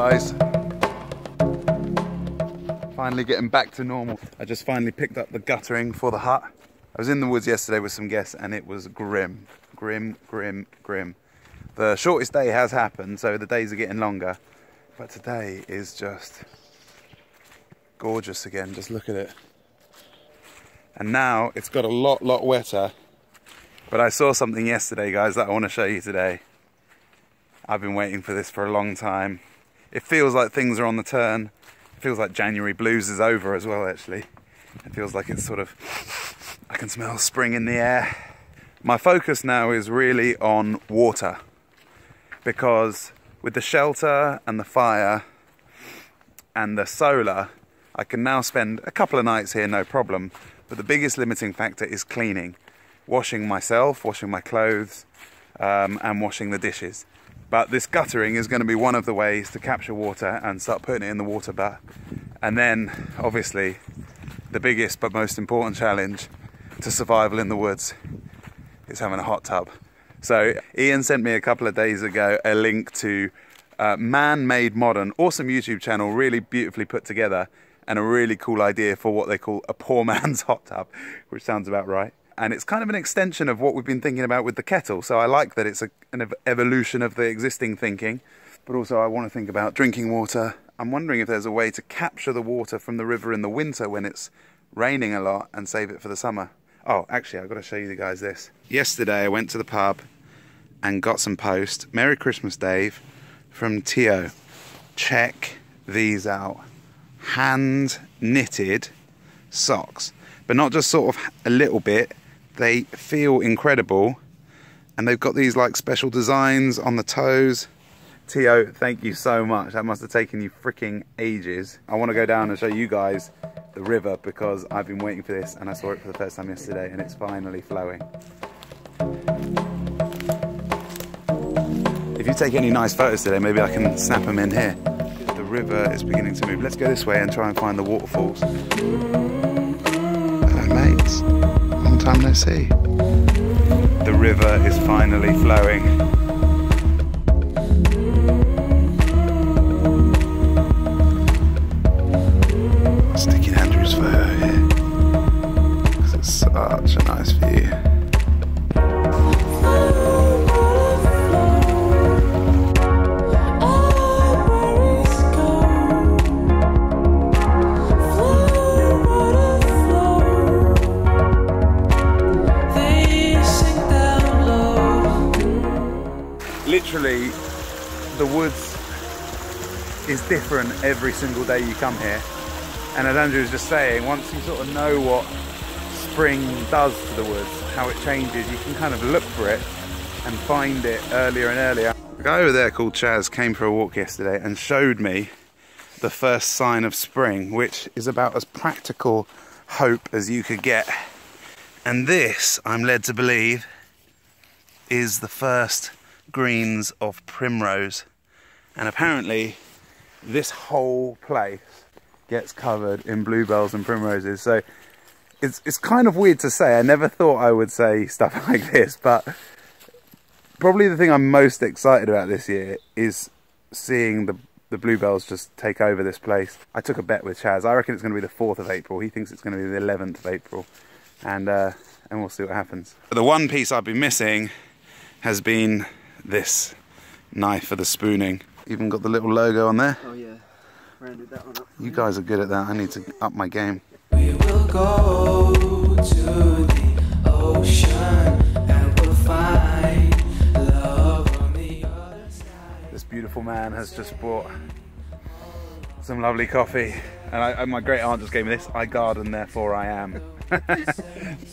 guys. Finally getting back to normal. I just finally picked up the guttering for the hut. I was in the woods yesterday with some guests and it was grim. Grim, grim, grim. The shortest day has happened, so the days are getting longer. But today is just gorgeous again. Just look at it. And now it's got a lot wetter. But I saw something yesterday, guys, that I want to show you today. I've been waiting for this for a long time. It feels like things are on the turn. It feels like January blues is over as well, actually. It feels like it's sort of, I can smell spring in the air. My focus now is really on water, because with the shelter and the fire and the solar, I can now spend a couple of nights here, no problem. But the biggest limiting factor is cleaning. Washing myself, washing my clothes, and washing the dishes. But this guttering is going to be one of the ways to capture water and start putting it in the water bath. And then, obviously, the biggest but most important challenge to survival in the woods is having a hot tub. So Ian sent me a couple of days ago a link to Man-Made Modern, awesome YouTube channel, really beautifully put together, and a really cool idea for what they call a poor man's hot tub, which sounds about right. And it's kind of an extension of what we've been thinking about with the kettle. So I like that it's an evolution of the existing thinking, but also I want to think about drinking water. I'm wondering if there's a way to capture the water from the river in the winter when it's raining a lot and save it for the summer. Oh, actually, I've got to show you guys this. Yesterday I went to the pub and got some post. Merry Christmas, Dave, from Tio. Check these out. Hand knitted socks, but not just sort of a little bit. They feel incredible, and they've got these like special designs on the toes. Tio, thank you so much. That must have taken you freaking ages. I want to go down and show you guys the river because I've been waiting for this, and I saw it for the first time yesterday, and it's finally flowing. If you take any nice photos today, maybe I can snap them in here. The river is beginning to move. Let's go this way and try and find the waterfalls. Hello, mates. Long time no see. The river is finally flowing. Sticking Andrew's photo here because it's such a nice view. Literally, the woods is different every single day you come here. And as Andrew was just saying, once you sort of know what spring does to the woods, how it changes, you can kind of look for it and find it earlier and earlier. A guy over there called Chaz came for a walk yesterday and showed me the first sign of spring, which is about as practical hope as you could get. And this, I'm led to believe, is the first greens of primrose. And apparently this whole place gets covered in bluebells and primroses. So it's kind of weird to say. I never thought I would say stuff like this, but probably the thing I'm most excited about this year is seeing the bluebells just take over this place. I took a bet with Chaz. I reckon it's going to be the 4th of April. He thinks it's going to be the 11th of April. And we'll see what happens. The one piece I've been missing has been this knife for the spooning. Even got the little logo on there. Oh yeah, rounded that one up. You guys are good at that. I need to up my game. We will go to the ocean and we'll find love on the other side. This beautiful man has just brought some lovely coffee. And my great aunt just gave me this. I garden, therefore I am.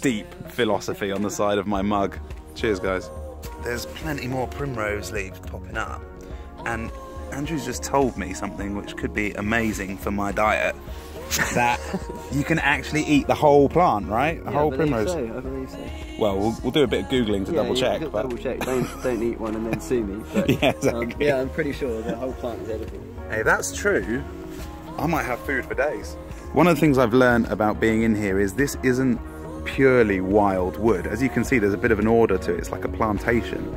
Deep philosophy on the side of my mug. Cheers, guys. There's plenty more primrose leaves popping up, and Andrew's just told me something which could be amazing for my diet, that you can actually eat the whole plant, right? The whole primrose. I believe so. Well, we'll do a bit of Googling to double check. But... double check, don't eat one and then sue me. But, yeah, exactly. yeah, I'm pretty sure the whole plant is edible. Hey, if that's true, I might have food for days. One of the things I've learned about being in here is this isn't purely wild wood. As you can see, there's a bit of an order to it. It's like a plantation.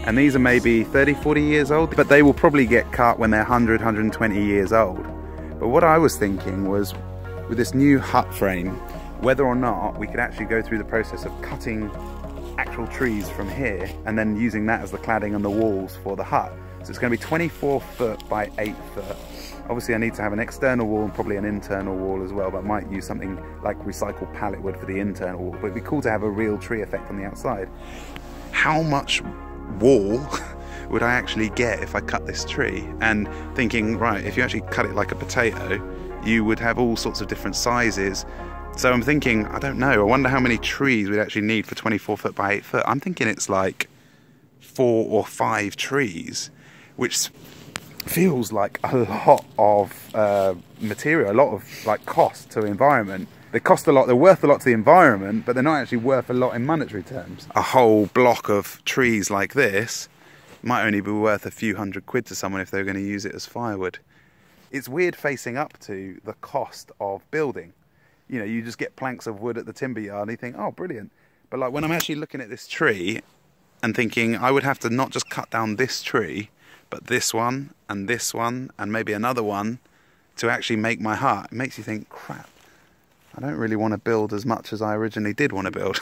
And these are maybe 30, 40 years old, but they will probably get cut when they're 100, 120 years old. But what I was thinking was, with this new hut frame, whether or not we could actually go through the process of cutting actual trees from here and then using that as the cladding on the walls for the hut. So it's going to be 24 foot by 8 foot. Obviously I need to have an external wall and probably an internal wall as well, but I might use something like recycled pallet wood for the internal wall. But it'd be cool to have a real tree effect on the outside. How much wall would I actually get if I cut this tree? And thinking, right, if you actually cut it like a potato, you would have all sorts of different sizes. So I'm thinking, I don't know, I wonder how many trees we'd actually need for 24 foot by 8 foot. I'm thinking it's like 4 or 5 trees, which feels like a lot of material, a lot of like cost to the environment. They cost a lot, they're worth a lot to the environment, but they're not actually worth a lot in monetary terms. A whole block of trees like this might only be worth a few £100 to someone if they're going to use it as firewood. It's weird facing up to the cost of building. You know, you just get planks of wood at the timber yard and you think, oh, brilliant. But like when I'm actually looking at this tree and thinking I would have to not just cut down this tree, but this one and maybe another one to actually make my hut, it makes you think, crap, I don't really want to build as much as I originally did want to build.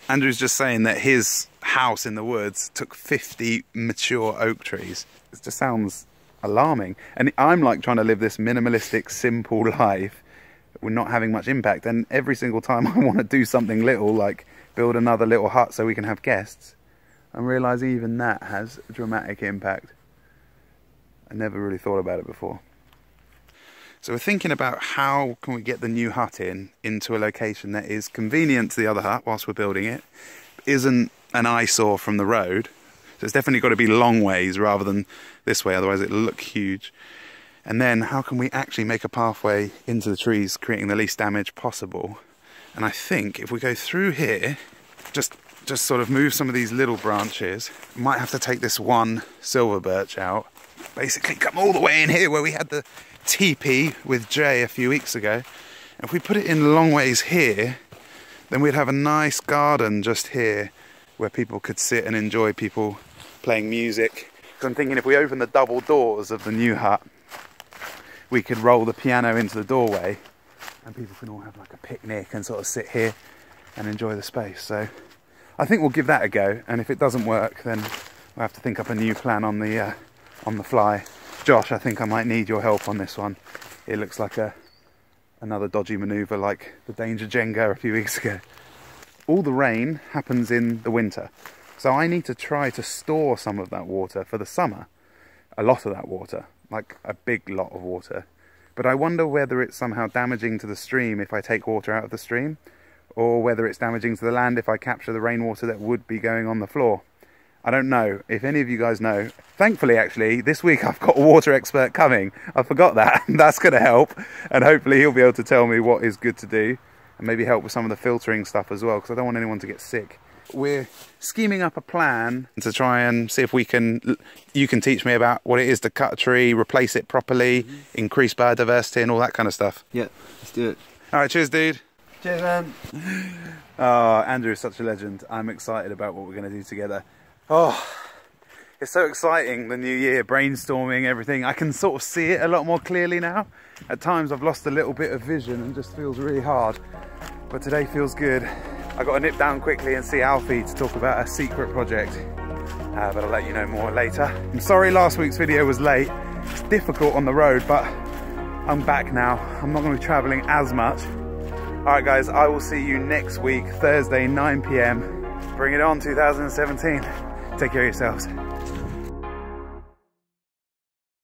Andrew's just saying that his house in the woods took 50 mature oak trees. It just sounds alarming. And I'm like trying to live this minimalistic, simple life with not having much impact. And every single time I want to do something little, like build another little hut so we can have guests, I'm realising even that has a dramatic impact. I never really thought about it before. So we're thinking about how can we get the new hut into a location that is convenient to the other hut whilst we're building it, isn't an eyesore from the road. So it's definitely got to be long ways rather than this way, otherwise it'll look huge. And then how can we actually make a pathway into the trees, creating the least damage possible? And I think if we go through here, just sort of move some of these little branches, might have to take this one silver birch out, basically come all the way in here where we had the teepee with Jay a few weeks ago. And if we put it in long ways here, then we'd have a nice garden just here where people could sit and enjoy people playing music. So I'm thinking if we open the double doors of the new hut, we could roll the piano into the doorway and people can all have like a picnic and sort of sit here and enjoy the space. So I think we'll give that a go, and if it doesn't work then we'll have to think up a new plan on the fly. Josh, I think I might need your help on this one. It looks like another dodgy manoeuvre like the Danger Jenga a few weeks ago. All the rain happens in the winter, so I need to try to store some of that water for the summer. A lot of that water, like a big lot of water. But I wonder whether it's somehow damaging to the stream if I take water out of the stream, or whether it's damaging to the land if I capture the rainwater that would be going on the floor. I don't know. If any of you guys know, thankfully actually this week I've got a water expert coming. I forgot that. That's going to help, and hopefully he'll be able to tell me what is good to do and maybe help with some of the filtering stuff as well, because I don't want anyone to get sick. We're scheming up a plan to try and see if we can, you can teach me about what it is to cut a tree, replace it properly, increase biodiversity and all that kind of stuff. Yeah, let's do it. All right, cheers dude. Cheers man. Oh, Andrew is such a legend. I'm excited about what we're going to do together. Oh, it's so exciting, the new year, brainstorming, everything. I can sort of see it a lot more clearly now. At times I've lost a little bit of vision and just feels really hard, but today feels good. I got to nip down quickly and see Alfie to talk about a secret project, but I'll let you know more later. I'm sorry last week's video was late. It's difficult on the road, but I'm back now. I'm not going to be traveling as much. All right guys, I will see you next week, Thursday, 9 PM. Bring it on, 2017. Take care of yourselves.